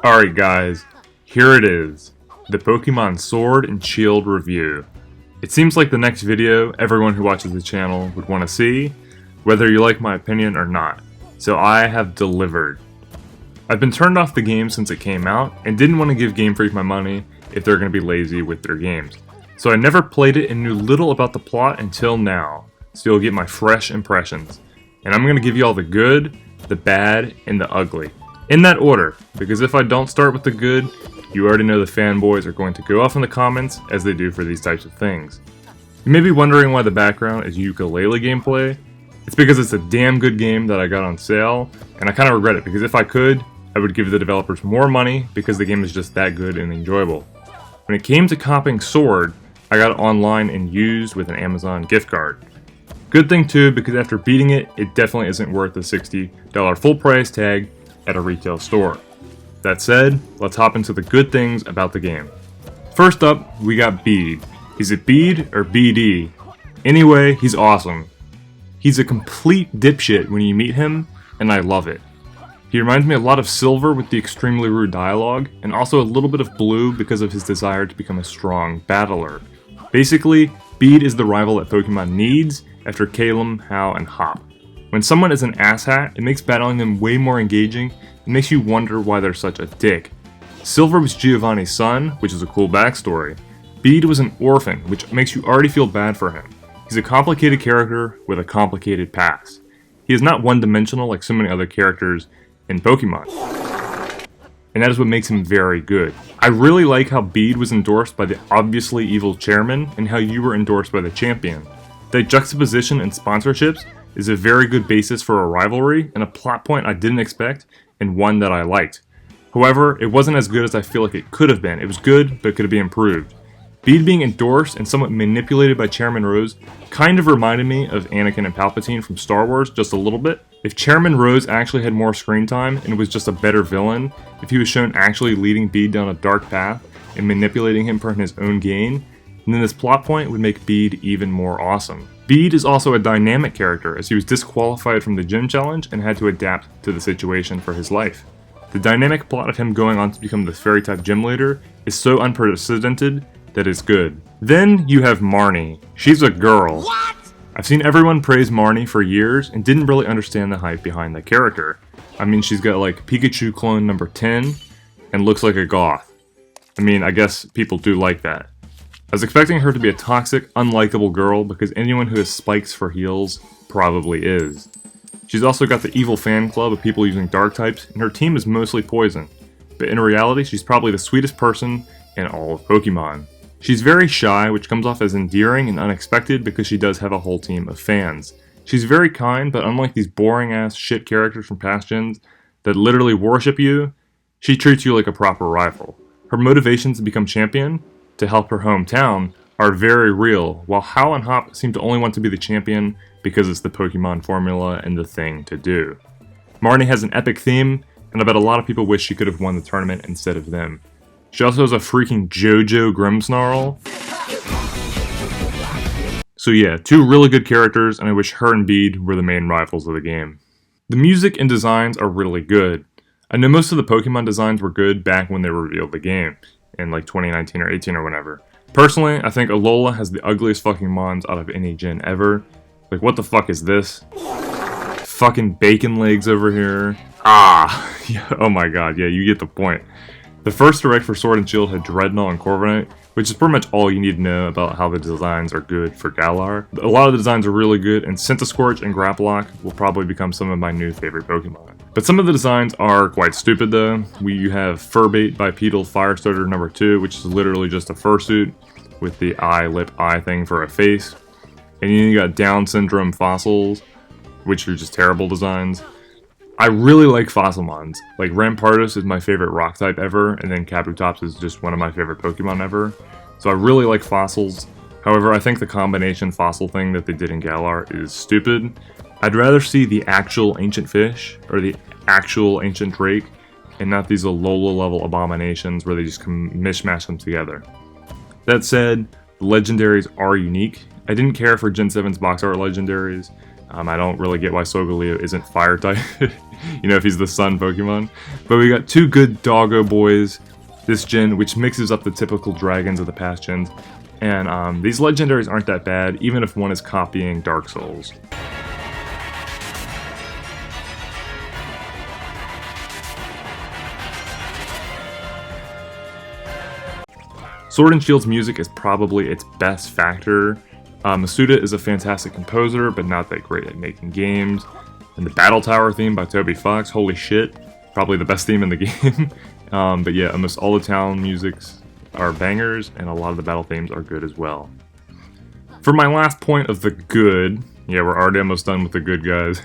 Alright guys, here it is, the Pokemon Sword and Shield review. It seems like the next video everyone who watches the channel would want to see, whether you like my opinion or not, so I have delivered. I've been turned off the game since it came out, and didn't want to give Game Freak my money if they're going to be lazy with their games. So I never played it and knew little about the plot until now, so you'll get my fresh impressions. And I'm going to give you all the good, the bad, and the ugly. In that order, because if I don't start with the good, you already know the fanboys are going to go off in the comments as they do for these types of things. You may be wondering why the background is ukulele gameplay. It's because it's a damn good game that I got on sale, and I kind of regret it because if I could, I would give the developers more money because the game is just that good and enjoyable. When it came to copying Sword, I got it online and used with an Amazon gift card. Good thing too, because after beating it, it definitely isn't worth the $60 full price tag at a retail store. That said, let's hop into the good things about the game. First up, we got Bede. Is it Bede or BD? Anyway, he's awesome. He's a complete dipshit when you meet him, and I love it. He reminds me a lot of Silver with the extremely rude dialogue, and also a little bit of Blue because of his desire to become a strong battler. Basically, Bede is the rival that Pokemon needs after Kalem, Hau, and Hop. When someone is an asshat, it makes battling them way more engaging and makes you wonder why they're such a dick. Silver was Giovanni's son, which is a cool backstory. Bede was an orphan, which makes you already feel bad for him. He's a complicated character with a complicated past. He is not one-dimensional like so many other characters in Pokemon. And that is what makes him very good. I really like how Bede was endorsed by the obviously evil chairman and how you were endorsed by the champion. That juxtaposition and sponsorships is a very good basis for a rivalry and a plot point I didn't expect and one that I liked. However, it wasn't as good as I feel like it could have been. It was good, but could be improved. Bede being endorsed and somewhat manipulated by Chairman Rose kind of reminded me of Anakin and Palpatine from Star Wars just a little bit. If Chairman Rose actually had more screen time and was just a better villain, if he was shown actually leading Bede down a dark path and manipulating him for his own gain, then this plot point would make Bede even more awesome. Bede is also a dynamic character as he was disqualified from the gym challenge and had to adapt to the situation for his life. The dynamic plot of him going on to become the fairy-type gym leader is so unprecedented that it's good. Then you have Marnie. She's a girl. What? I've seen everyone praise Marnie for years and didn't really understand the hype behind the character. I mean, she's got like Pikachu clone number 10 and looks like a goth. I mean, I guess people do like that. I was expecting her to be a toxic, unlikable girl because anyone who has spikes for heals probably is. She's also got the evil fan club of people using dark types, and her team is mostly poison. But in reality, she's probably the sweetest person in all of Pokemon. She's very shy, which comes off as endearing and unexpected because she does have a whole team of fans. She's very kind, but unlike these boring ass shit characters from past gens that literally worship you, she treats you like a proper rival. Her motivations to become champion, to help her hometown, are very real, while Hau and Hop seem to only want to be the champion because it's the Pokemon formula and the thing to do. Marnie has an epic theme, and I bet a lot of people wish she could have won the tournament instead of them. She also has a freaking JoJo Grimmsnarl. So yeah, two really good characters, and I wish her and Bede were the main rivals of the game. The music and designs are really good. I know most of the Pokemon designs were good back when they revealed the game, in like 2019 or 18 or whatever. Personally, I think Alola has the ugliest fucking mons out of any gen ever. Like, what the fuck is this? Fucking bacon legs over here. Ah, yeah, oh my god, yeah, you get the point. The first direct for Sword and Shield had Dreadnought and Corviknight, which is pretty much all you need to know about how the designs are good for Galar. A lot of the designs are really good, and Centiskorch and Grapploct will probably become some of my new favorite Pokemon. But some of the designs are quite stupid though. You have Furbait Bipedal Firestarter number 2, which is literally just a fursuit with the eye thing for a face. And then you got Down Syndrome Fossils, which are just terrible designs. I really like Fossilmons. Like, Rampardos is my favorite rock type ever, and then Kabutops is just one of my favorite Pokemon ever. So I really like fossils. However, I think the combination fossil thing that they did in Galar is stupid. I'd rather see the actual ancient fish, or the actual ancient drake, and not these Alola level abominations where they just mishmash them together. That said, the legendaries are unique. I didn't care for Gen 7's box art legendaries. I don't really get why Solgaleo isn't fire type. you know, if he's the sun Pokemon. But we got two good doggo boys this gen, which mixes up the typical dragons of the past gens. And these legendaries aren't that bad, even if one is copying Dark Souls. Sword and Shield's music is probably its best factor. Masuda is a fantastic composer, but not that great at making games. And the Battle Tower theme by Toby Fox, holy shit, probably the best theme in the game. But yeah, almost all the town musics are bangers, and a lot of the battle themes are good as well. For my last point of the good, yeah, we're already almost done with the good guys,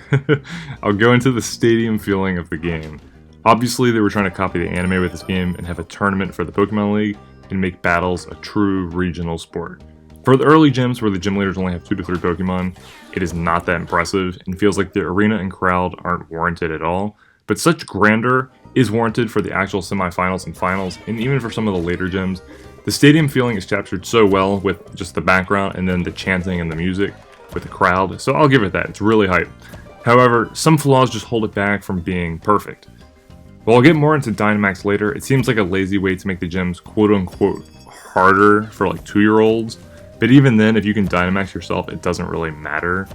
I'll go into the stadium feeling of the game. Obviously, they were trying to copy the anime with this game and have a tournament for the Pokemon League and make battles a true regional sport. For the early gyms where the gym leaders only have 2 to 3 Pokemon, it is not that impressive and feels like the arena and crowd aren't warranted at all, but such grandeur is warranted for the actual semifinals and finals, and even for some of the later gyms. The stadium feeling is captured so well with just the background and then the chanting and the music with the crowd, so I'll give it that, it's really hype. However, some flaws just hold it back from being perfect. While I'll get more into Dynamax later, it seems like a lazy way to make the gyms quote-unquote harder for like 2-year-olds, but even then, if you can Dynamax yourself, it doesn't really matter.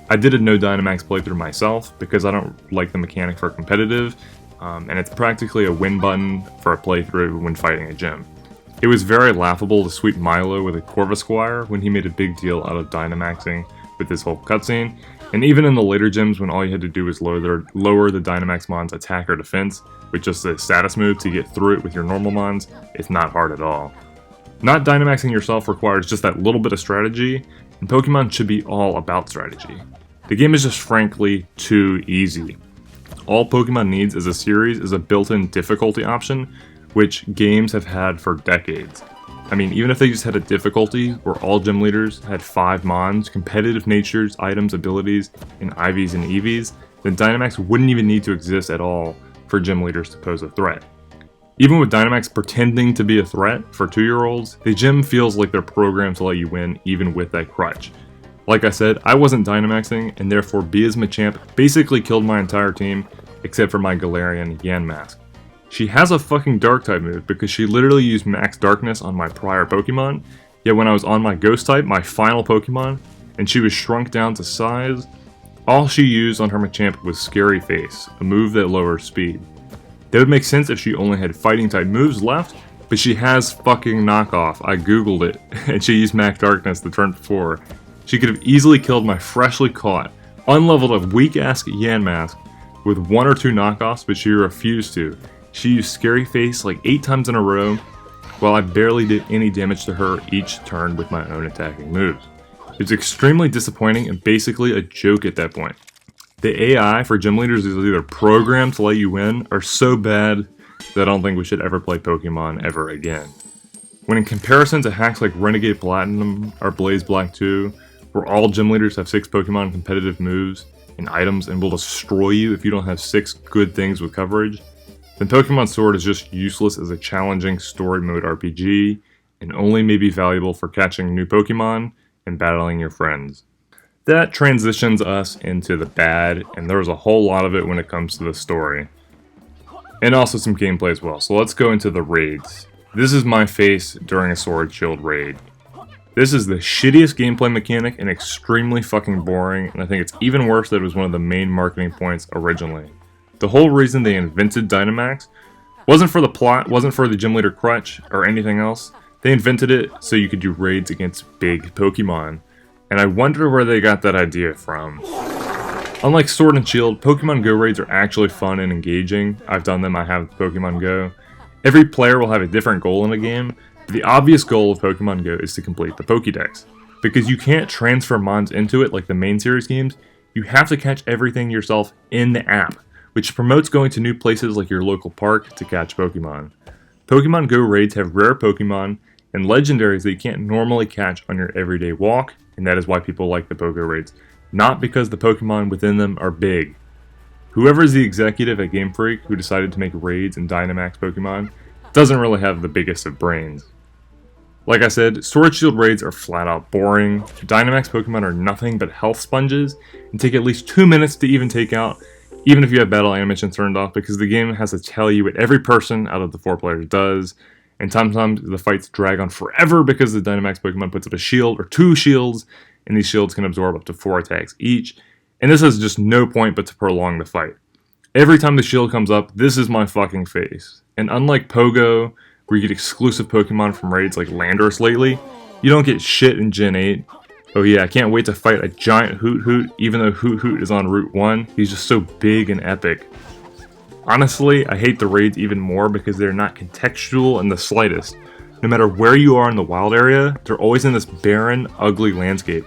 I did a no Dynamax playthrough myself because I don't like the mechanic for competitive, and it's practically a win button for a playthrough when fighting a gym. It was very laughable to sweep Milo with a Corvisquire when he made a big deal out of Dynamaxing with this whole cutscene, and even in the later gyms when all you had to do was lower the Dynamaxmon's attack or defense with just a status move to get through it with your normal mons, it's not hard at all. Not Dynamaxing yourself requires just that little bit of strategy, and Pokemon should be all about strategy. The game is just frankly too easy. All Pokemon needs as a series is a built-in difficulty option, which games have had for decades. I mean, even if they just had a difficulty where all gym leaders had 5 mons, competitive natures, items, abilities, and IVs and EVs, then Dynamax wouldn't even need to exist at all for gym leaders to pose a threat. Even with Dynamax pretending to be a threat for 2-year-olds, the gym feels like they're programmed to let you win even with that crutch. Like I said, I wasn't Dynamaxing, and therefore Bia's Machamp basically killed my entire team, except for my Galarian Yanmask. She has a fucking Dark-type move because she literally used Max Darkness on my prior Pokemon, yet when I was on my Ghost-type, my final Pokemon, and she was shrunk down to size, all she used on her Machamp was Scary Face, a move that lowers speed. That would make sense if she only had Fighting-type moves left, but she has fucking knockoff. I googled it, and she used Max Darkness the turn before. She could have easily killed my freshly caught, unleveled up weak-ass Yanmask with 1 or 2 knockoffs, but she refused to. She used Scary Face like 8 times in a row, while I barely did any damage to her each turn with my own attacking moves. It's extremely disappointing and basically a joke at that point. The AI for gym leaders is either programmed to let you win, or so bad that I don't think we should ever play Pokemon ever again. When in comparison to hacks like Renegade Platinum or Blaze Black 2, where all gym leaders have 6 Pokemon competitive moves and items and will destroy you if you don't have 6 good things with coverage, then Pokemon Sword is just useless as a challenging story mode RPG, and only may be valuable for catching new Pokemon and battling your friends. That transitions us into the bad, and there's a whole lot of it when it comes to the story. And also some gameplay as well, so let's go into the raids. This is my face during a Sword Shield raid. This is the shittiest gameplay mechanic and extremely fucking boring, and I think it's even worse that it was one of the main marketing points originally. The whole reason they invented Dynamax wasn't for the plot, wasn't for the gym leader crutch, or anything else. They invented it so you could do raids against big Pokemon, and I wonder where they got that idea from. Unlike Sword and Shield, Pokemon Go raids are actually fun and engaging. I've done them, I have Pokemon Go. Every player will have a different goal in the game, but the obvious goal of Pokemon Go is to complete the Pokédex. Because you can't transfer mons into it like the main series games, you have to catch everything yourself in the app, which promotes going to new places like your local park to catch Pokemon. Pokemon Go raids have rare Pokemon and legendaries that you can't normally catch on your everyday walk, and that is why people like the Poké raids, not because the Pokemon within them are big. Whoever is the executive at Game Freak who decided to make raids and Dynamax Pokemon doesn't really have the biggest of brains. Like I said, Sword Shield raids are flat out boring, Dynamax Pokemon are nothing but health sponges, and take at least 2 minutes to even take out, even if you have battle animation turned off, because the game has to tell you what every person out of the 4 players does, and sometimes the fights drag on forever because the Dynamax Pokemon puts up a shield or 2 shields, and these shields can absorb up to 4 attacks each, and this has just no point but to prolong the fight. Every time the shield comes up, this is my fucking face. And unlike Pogo, where you get exclusive Pokemon from raids like Landorus lately, you don't get shit in Gen 8. Oh yeah, I can't wait to fight a giant Hoot Hoot, even though Hoot Hoot is on Route 1. He's just so big and epic. Honestly, I hate the raids even more because they're not contextual in the slightest. No matter where you are in the wild area, they're always in this barren, ugly landscape.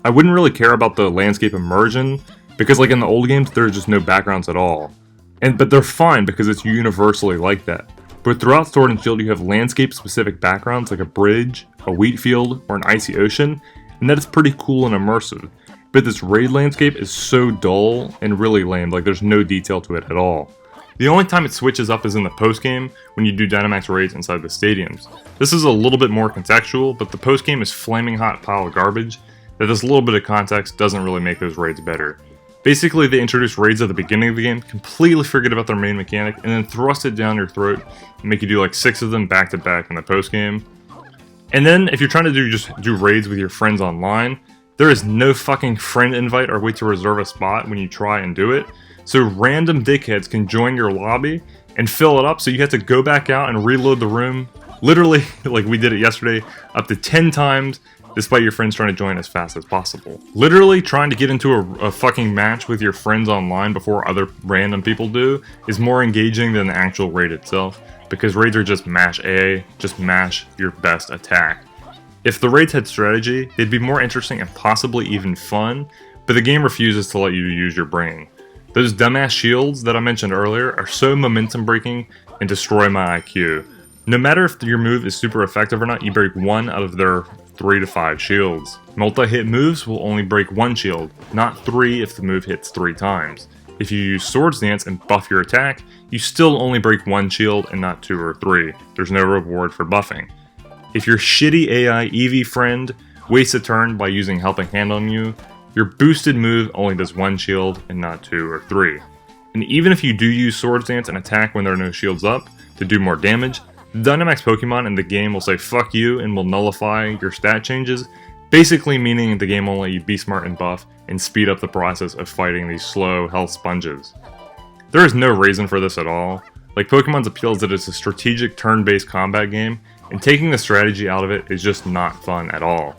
I wouldn't really care about the landscape immersion, because like in the old games, there's just no backgrounds at all. But they're fine because it's universally like that. But throughout Sword and Shield, you have landscape-specific backgrounds like a bridge, a wheat field, or an icy ocean, and that is pretty cool and immersive. But this raid landscape is so dull and really lame, like there's no detail to it at all. The only time it switches up is in the post-game, when you do Dynamax raids inside the stadiums. This is a little bit more contextual, but the post-game is flaming hot pile of garbage, that this little bit of context doesn't really make those raids better. Basically, they introduce raids at the beginning of the game, completely forget about their main mechanic, and then thrust it down your throat and make you do like 6 of them back to back in the post-game. And then, if you're trying to just do raids with your friends online, there is no fucking friend invite or way to reserve a spot when you try and do it, so random dickheads can join your lobby and fill it up, so you have to go back out and reload the room, literally, like we did it yesterday, up to 10 times, despite your friends trying to join as fast as possible. Literally trying to get into a fucking match with your friends online before other random people do is more engaging than the actual raid itself, because raids are just mash A, just mash your best attack. If the raids had strategy, they'd be more interesting and possibly even fun, but the game refuses to let you use your brain. Those dumbass shields that I mentioned earlier are so momentum breaking and destroy my IQ. No matter if your move is super effective or not, you break 1 out of their 3 to 5 shields. Multi-hit moves will only break 1 shield, not 3 if the move hits 3 times. If you use Swords Dance and buff your attack, you still only break 1 shield and not 2 or 3. There's no reward for buffing. If your shitty AI Eevee friend wastes a turn by using Helping Hand on you, your boosted move only does 1 shield and not 2 or 3. And even if you do use Swords Dance and attack when there are no shields up to do more damage, the Dynamax Pokemon in the game will say fuck you and will nullify your stat changes, basically meaning the game will let you be smart and buff and speed up the process of fighting these slow health sponges. There is no reason for this at all. Like, Pokemon's appeal is that it's a strategic turn-based combat game, and taking the strategy out of it is just not fun at all.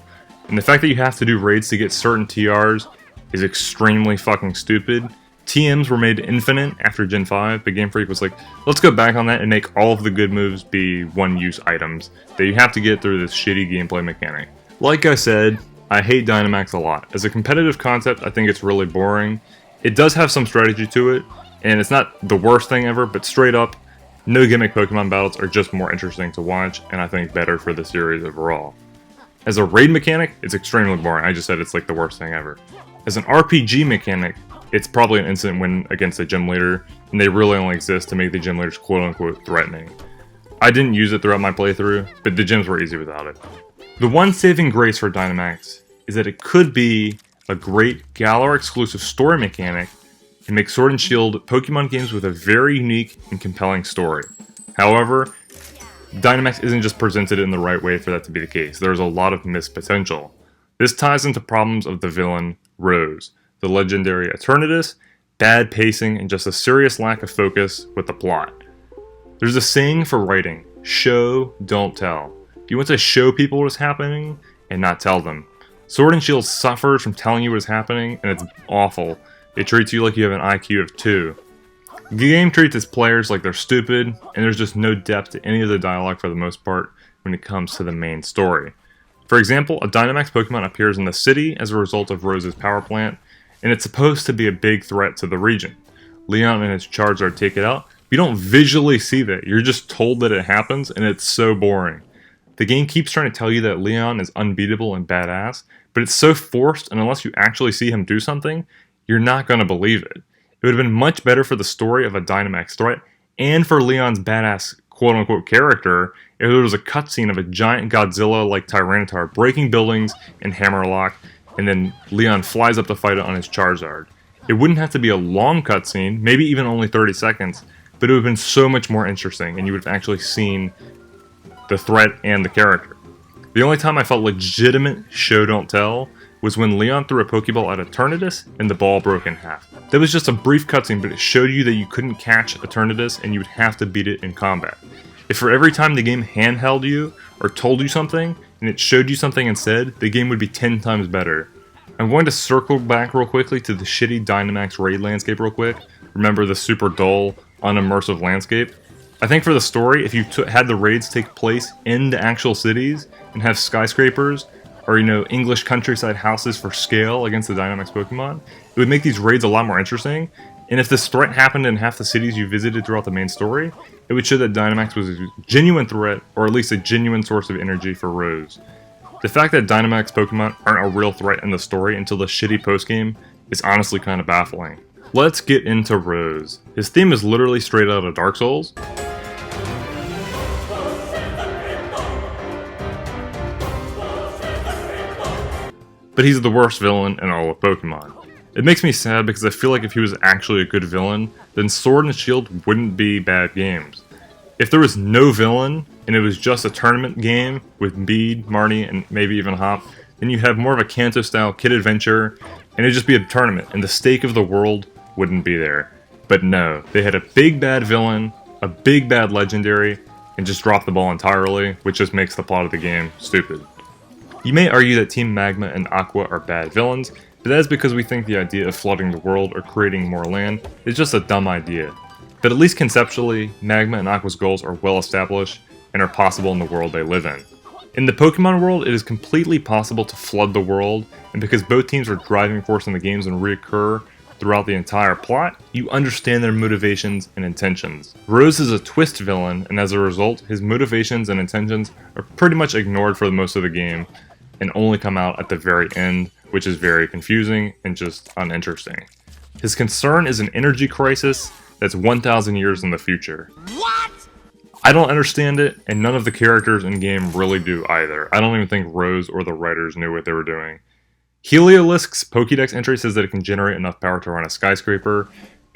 And the fact that you have to do raids to get certain TRs is extremely fucking stupid. TMs were made infinite after Gen 5, but Game Freak was like, let's go back on that and make all of the good moves be one-use items that you have to get through this shitty gameplay mechanic. Like I said, I hate Dynamax a lot. As a competitive concept, I think it's really boring. It does have some strategy to it, and it's not the worst thing ever, but straight up, no gimmick Pokemon battles are just more interesting to watch, and I think better for the series overall. As a raid mechanic, it's extremely boring. I just said it's like the worst thing ever. As an RPG mechanic, it's probably an instant win against a gym leader, and they really only exist to make the gym leaders quote-unquote threatening. I didn't use it throughout my playthrough, but the gyms were easy without it. The one saving grace for Dynamax is that it could be a great Galar exclusive story mechanic and make Sword and Shield Pokemon games with a very unique and compelling story. However, Dynamax isn't just presented in the right way for that to be the case. There's a lot of missed potential. This ties into problems of the villain, Rose, the legendary Eternatus, bad pacing, and just a serious lack of focus with the plot. There's a saying for writing, show, don't tell. You want to show people what is happening, and not tell them. Sword and Shield suffers from telling you what is happening, and it's awful. It treats you like you have an IQ of 2. The game treats its players like they're stupid, and there's just no depth to any of the dialogue for the most part when it comes to the main story. For example, a Dynamax Pokemon appears in the city as a result of Rose's power plant, and it's supposed to be a big threat to the region. Leon and his Charizard take it out. You don't visually see that, you're just told that it happens, and it's so boring. The game keeps trying to tell you that Leon is unbeatable and badass, but it's so forced, and unless you actually see him do something, you're not going to believe it. It would have been much better for the story of a Dynamax threat, and for Leon's badass quote-unquote character, if there was a cutscene of a giant Godzilla-like Tyranitar breaking buildings in Hammerlock, and then Leon flies up to fight it on his Charizard. It wouldn't have to be a long cutscene, maybe even only 30 seconds, but it would have been so much more interesting, and you would have actually seen the threat and the character. The only time I felt legitimate show don't tell was when Leon threw a Pokeball at Eternatus and the ball broke in half. That was just a brief cutscene, but it showed you that you couldn't catch Eternatus and you would have to beat it in combat. If for every time the game handheld you or told you something and it showed you something instead, the game would be 10 times better. I'm going to circle back real quickly to the shitty Dynamax raid landscape real quick. Remember the super dull, unimmersive landscape? I think for the story, if you had the raids take place in the actual cities and have skyscrapers or, English countryside houses for scale against the Dynamax Pokemon, it would make these raids a lot more interesting. And if this threat happened in half the cities you visited throughout the main story, it would show that Dynamax was a genuine threat, or at least a genuine source of energy for Rose. The fact that Dynamax Pokemon aren't a real threat in the story until the shitty postgame is honestly kind of baffling. Let's get into Rose. His theme is literally straight out of Dark Souls. But he's the worst villain in all of Pokemon. It makes me sad because I feel like if he was actually a good villain, then Sword and Shield wouldn't be bad games. If there was no villain, and it was just a tournament game with Bede, Marty, and maybe even Hop, then you'd have more of a Kanto-style kid adventure, and it'd just be a tournament, and the stake of the world wouldn't be there. But no, they had a big bad villain, a big bad legendary, and just dropped the ball entirely, which just makes the plot of the game stupid. You may argue that Team Magma and Aqua are bad villains, but that is because we think the idea of flooding the world or creating more land is just a dumb idea. But at least conceptually, Magma and Aqua's goals are well established and are possible in the world they live in. In the Pokemon world, it is completely possible to flood the world, and because both teams are driving force in the games and reoccur throughout the entire plot, you understand their motivations and intentions. Rose is a twist villain, and as a result, his motivations and intentions are pretty much ignored for most of the game, and only come out at the very end, which is very confusing and just uninteresting. His concern is an energy crisis that's 1,000 years in the future. What? I don't understand it, and none of the characters in-game really do either. I don't even think Rose or the writers knew what they were doing. Heliolisk's Pokédex entry says that it can generate enough power to run a skyscraper,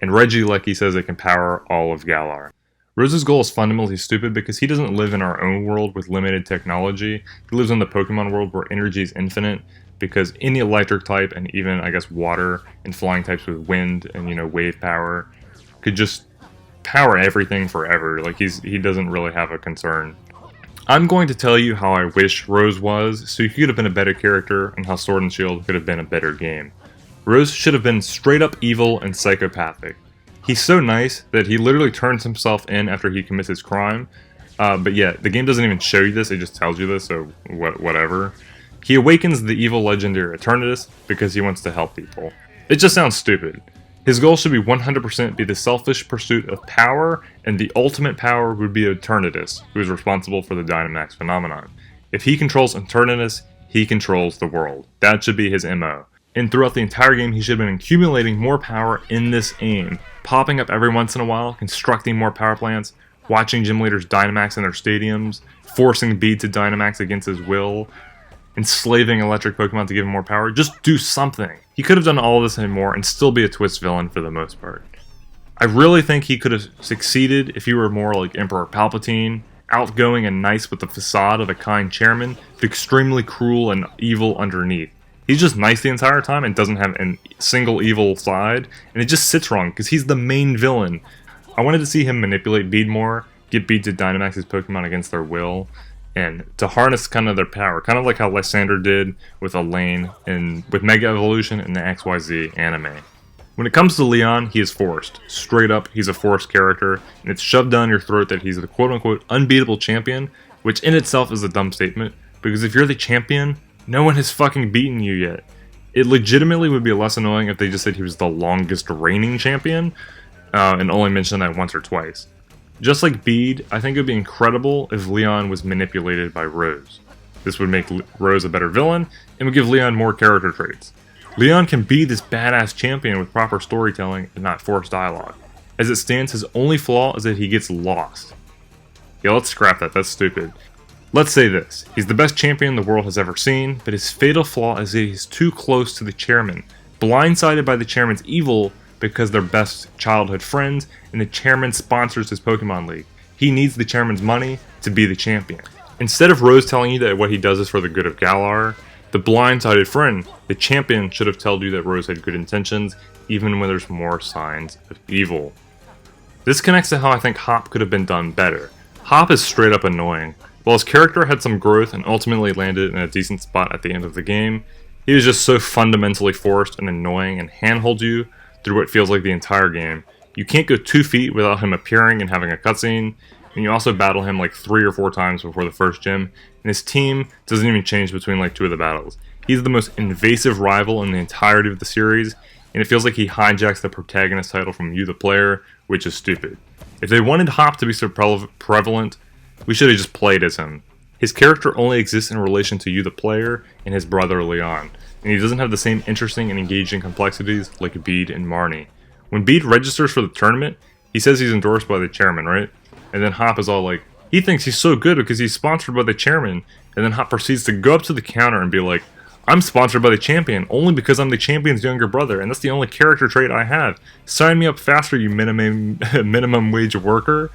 and Regieleki says it can power all of Galar. Rose's goal is fundamentally stupid because he doesn't live in our own world with limited technology. He lives in the Pokemon world where energy is infinite, because any electric type and even, I guess, water and flying types with wind and, wave power could just power everything forever. Like, he doesn't really have a concern. I'm going to tell you how I wish Rose was, so he could have been a better character, and how Sword and Shield could have been a better game. Rose should have been straight up evil and psychopathic. He's so nice that he literally turns himself in after he commits his crime. But yeah, the game doesn't even show you this, it just tells you this, so whatever. He awakens the evil legendary Eternatus because he wants to help people. It just sounds stupid. His goal should be 100% be the selfish pursuit of power, and the ultimate power would be Eternatus, who is responsible for the Dynamax phenomenon. If he controls Eternatus, he controls the world. That should be his MO. And throughout the entire game, he should have been accumulating more power in this aim, popping up every once in a while, constructing more power plants, watching gym leaders Dynamax in their stadiums, forcing Bede to Dynamax against his will, enslaving electric Pokemon to give him more power. Just do something. He could have done all of this and more and still be a twist villain for the most part. I really think he could have succeeded if he were more like Emperor Palpatine, outgoing and nice with the facade of a kind chairman, but extremely cruel and evil underneath. He's just nice the entire time and doesn't have a single evil side, and it just sits wrong because he's the main villain. I wanted to see him manipulate Bede more, get Bede to Dynamax his Pokemon against their will, and to harness kind of their power, kind of like how Lysander did with Elaine and with Mega Evolution in the XYZ anime. When it comes to Leon, he is forced. Straight up, he's a forced character, and it's shoved down your throat that he's the quote-unquote unbeatable champion, which in itself is a dumb statement, because if you're the champion, no one has fucking beaten you yet. It legitimately would be less annoying if they just said he was the longest reigning champion, and only mentioned that once or twice. Just like Bede, I think it would be incredible if Leon was manipulated by Rose. This would make Rose a better villain, and would give Leon more character traits. Leon can be this badass champion with proper storytelling and not forced dialogue. As it stands, his only flaw is that he gets lost. Yeah, let's scrap that, that's stupid. Let's say this, he's the best champion the world has ever seen, but his fatal flaw is that he's too close to the chairman, blindsided by the chairman's evil because they're best childhood friends, and the chairman sponsors his Pokemon League. He needs the chairman's money to be the champion. Instead of Rose telling you that what he does is for the good of Galar, the blindsided friend, the champion, should have told you that Rose had good intentions, even when there's more signs of evil. This connects to how I think Hop could have been done better. Hop is straight up annoying. While his character had some growth and ultimately landed in a decent spot at the end of the game, he was just so fundamentally forced and annoying and handholds you through what feels like the entire game. You can't go 2 feet without him appearing and having a cutscene, and you also battle him like 3 or 4 times before the first gym, and his team doesn't even change between like 2 of the battles. He's the most invasive rival in the entirety of the series, and it feels like he hijacks the protagonist title from you the player, which is stupid. If they wanted Hop to be so prevalent, we should have just played as him. His character only exists in relation to you the player and his brother Leon, and he doesn't have the same interesting and engaging complexities like Bede and Marnie. When Bede registers for the tournament, he says he's endorsed by the chairman, right? And then Hop is all like, he thinks he's so good because he's sponsored by the chairman, and then Hop proceeds to go up to the counter and be like, I'm sponsored by the champion only because I'm the champion's younger brother, and that's the only character trait I have. Sign me up faster, you minimum wage worker.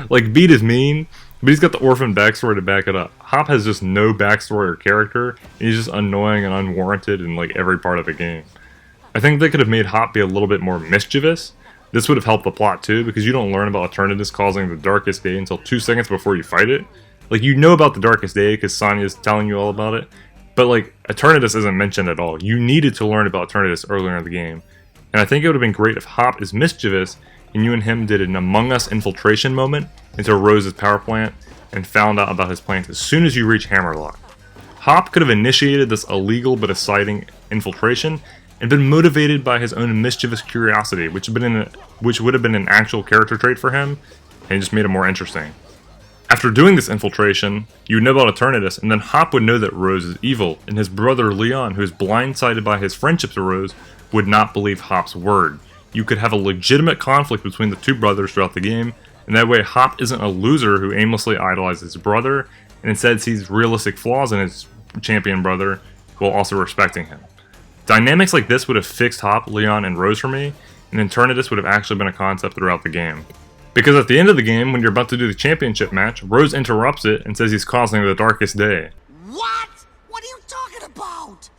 Like, Bede is mean, but he's got the orphan backstory to back it up. Hop has just no backstory or character, and he's just annoying and unwarranted in like every part of the game. I think they could have made Hop be a little bit more mischievous. This would have helped the plot too, because you don't learn about Eternatus causing the Darkest Day until 2 seconds before you fight it. Like, you know about the Darkest Day because Sonya's telling you all about it, but like, Eternatus isn't mentioned at all. You needed to learn about Eternatus earlier in the game. And I think it would have been great if Hop is mischievous, and you and him did an Among Us infiltration moment into Rose's power plant, and found out about his plans as soon as you reach Hammerlock. Hop could have initiated this illegal but exciting infiltration, and been motivated by his own mischievous curiosity, which would have been an actual character trait for him, and just made it more interesting. After doing this infiltration, you would know about Eternatus, and then Hop would know that Rose is evil, and his brother Leon, who is blindsided by his friendship to Rose, would not believe Hop's word. You could have a legitimate conflict between the 2 brothers throughout the game, and that way Hop isn't a loser who aimlessly idolizes his brother, and instead sees realistic flaws in his champion brother, while also respecting him. Dynamics like this would have fixed Hop, Leon, and Rose for me, and Eternatus would have actually been a concept throughout the game. Because at the end of the game, when you're about to do the championship match, Rose interrupts it and says he's causing the Darkest Day. What? What are you talking about?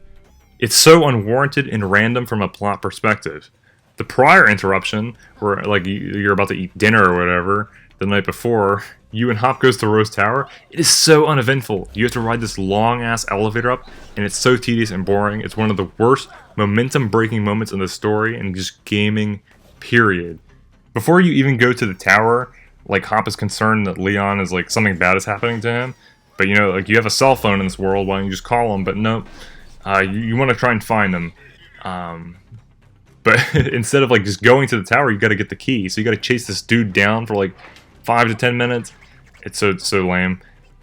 It's so unwarranted and random from a plot perspective. The prior interruption, where like you're about to eat dinner or whatever, the night before, you and Hop goes to Rose Tower, it is so uneventful. You have to ride this long-ass elevator up, and it's so tedious and boring. It's one of the worst momentum-breaking moments in the story and just gaming, period. Before you even go to the tower, like, Hop is concerned that Leon is, like, something bad is happening to him. But, you know, like, you have a cell phone in this world, why don't you just call him? But no, you want to try and find him. But instead of, like, just going to the tower, you got to get the key. So you got to chase this dude down for, like, 5 to 10 minutes. It's so lame.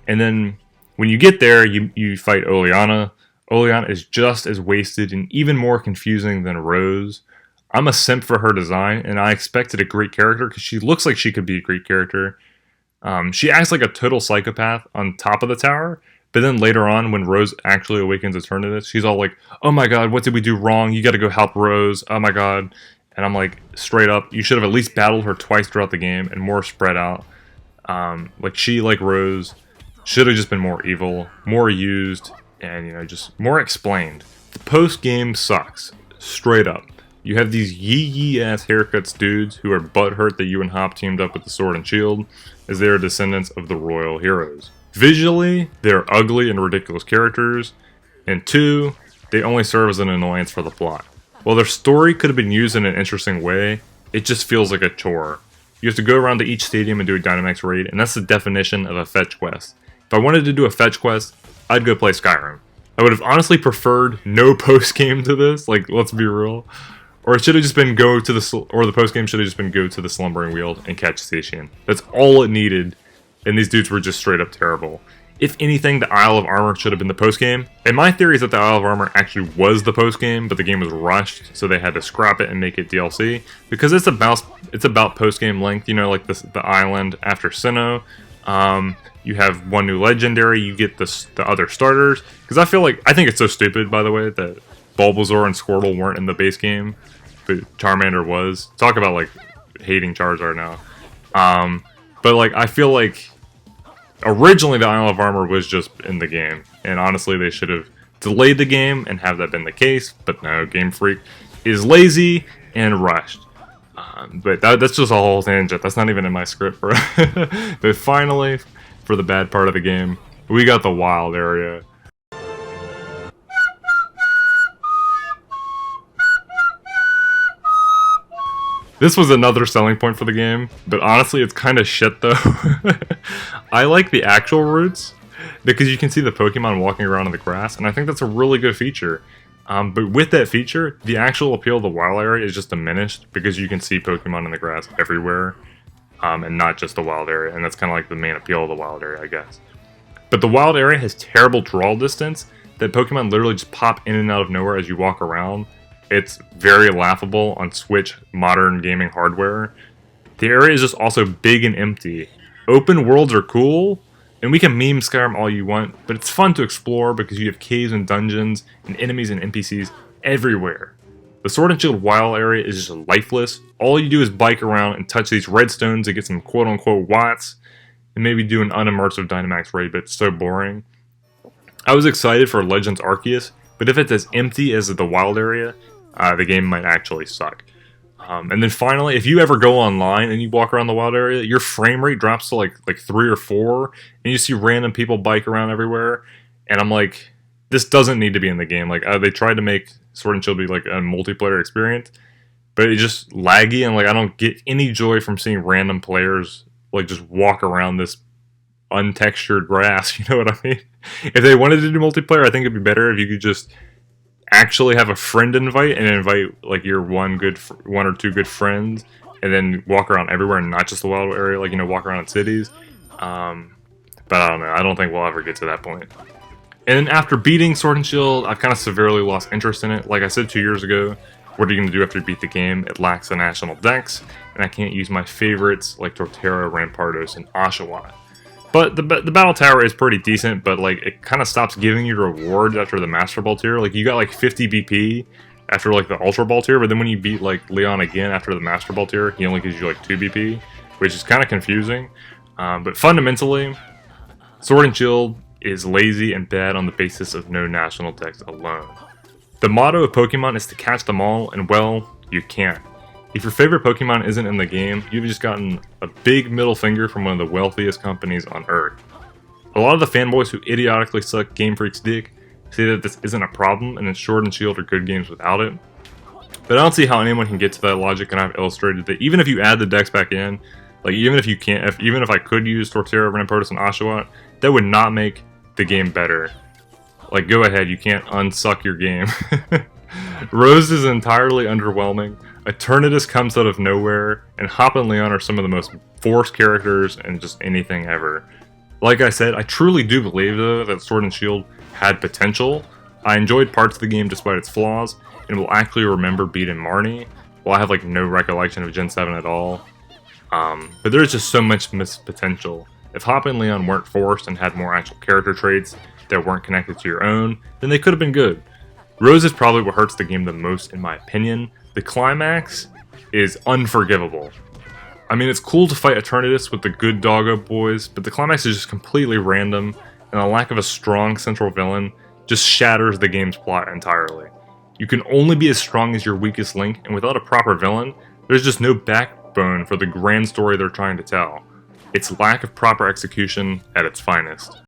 And then when you get there, you fight Oleana. Oleana is just as wasted and even more confusing than Rose. I'm a simp for her design, and I expected a great character because she looks like she could be a great character. She acts like a total psychopath on top of the tower, but then later on, when Rose actually awakens Eternatus, she's all like, oh my god, what did we do wrong? You gotta go help Rose, oh my god. And I'm like, straight up, you should have at least battled her twice throughout the game and more spread out. Like, she, like Rose, should have just been more evil, more used, and, you know, just more explained. The post-game sucks, straight up. You have these yee-yee-ass haircuts dudes who are butthurt that you and Hop teamed up with the Sword and Shield, as they are descendants of the royal heroes. Visually, they're ugly and ridiculous characters, and 2, they only serve as an annoyance for the plot. While their story could have been used in an interesting way, it just feels like a chore. You have to go around to each stadium and do a Dynamax raid, and that's the definition of a fetch quest. If I wanted to do a fetch quest, I'd go play Skyrim. I would have honestly preferred no post-game to this, like, let's be real. Or it should have just been the post-game should have just been go to the Slumbering Weald and catch Station. That's all it needed, and these dudes were just straight up terrible. If anything, the Isle of Armor should have been the post-game. And my theory is that the Isle of Armor actually was the post-game, but the game was rushed, so they had to scrap it and make it DLC. Because it's about post-game length, you know, like the island after Sinnoh. You have one new legendary, you get the other starters. Because I think it's so stupid, by the way, that Bulbasaur and Squirtle weren't in the base game, but Charmander was. Talk about like hating Charizard now. But like I feel like originally the Isle of Armor was just in the game, and honestly they should have delayed the game and have that been the case. But no, Game Freak is lazy and rushed. But that's just a whole tangent. That's not even in my script, bro. But finally, for the bad part of the game, we got the wild area. This was another selling point for the game, but honestly it's kind of shit though. I like the actual routes, because you can see the Pokemon walking around in the grass, and I think that's a really good feature. But with that feature, the actual appeal of the wild area is just diminished, because you can see Pokemon in the grass everywhere, and not just the wild area, and that's kind of like the main appeal of the wild area, I guess. But the wild area has terrible draw distance, that Pokemon literally just pop in and out of nowhere as you walk around. It's very laughable on Switch modern gaming hardware. The area is just also big and empty. Open worlds are cool, and we can meme Skyrim all you want, but it's fun to explore because you have caves and dungeons and enemies and NPCs everywhere. The Sword and Shield wild area is just lifeless. All you do is bike around and touch these redstones to get some quote-unquote watts, and maybe do an unimmersive Dynamax raid, but it's so boring. I was excited for Legends Arceus, but if it's as empty as the wild area, the game might actually suck. And then finally, if you ever go online and you walk around the wild area, your frame rate drops to like 3 or 4, and you see random people bike around everywhere, and I'm like, this doesn't need to be in the game. Like, they tried to make Sword and Shield be like a multiplayer experience, but it's just laggy, and like I don't get any joy from seeing random players like just walk around this untextured grass, you know what I mean? If they wanted to do multiplayer, I think it'd be better if you could just actually have a friend invite, and invite like your one or two good friends, and then walk around everywhere and not just the wild area, like, you know, walk around in cities. But I don't know, I don't think we'll ever get to that point. And then after beating Sword and Shield, I've kind of severely lost interest in it. Like I said 2 years ago, what are you going to do after you beat the game? It lacks a national dex, and I can't use my favorites like Torterra, Rampardos, and Oshawott. But the Battle Tower is pretty decent, but like it kind of stops giving you rewards after the Master Ball tier. Like you got like 50 BP after like the Ultra Ball tier, but then when you beat like Leon again after the Master Ball tier, he only gives you like 2 BP, which is kind of confusing. But fundamentally, Sword and Shield is lazy and bad on the basis of no national dex alone. The motto of Pokemon is to catch them all, and well, you can't. If your favorite Pokemon isn't in the game, you've just gotten a big middle finger from one of the wealthiest companies on Earth. A lot of the fanboys who idiotically suck Game Freak's dick say that this isn't a problem, and that Sword and Shield are good games without it. But I don't see how anyone can get to that logic, and I've illustrated that even if you add the decks back in, like even if you can't, even if I could use Torterra, Rampardos, and Oshawott, that would not make the game better. Like, go ahead, you can't unsuck your game. Rose is entirely underwhelming. Eternatus comes out of nowhere, and Hop and Leon are some of the most forced characters in just anything ever. Like I said, I truly do believe though that Sword and Shield had potential. I enjoyed parts of the game despite its flaws, and will actually remember beating Marnie, while I have like no recollection of Gen 7 at all. But there's just so much missed potential. If Hop and Leon weren't forced and had more actual character traits that weren't connected to your own, then they could have been good. Rose is probably what hurts the game the most in my opinion. The climax is unforgivable. I mean, it's cool to fight Eternatus with the good doggo boys, but the climax is just completely random, and the lack of a strong central villain just shatters the game's plot entirely. You can only be as strong as your weakest link, and without a proper villain, there's just no backbone for the grand story they're trying to tell. It's lack of proper execution at its finest.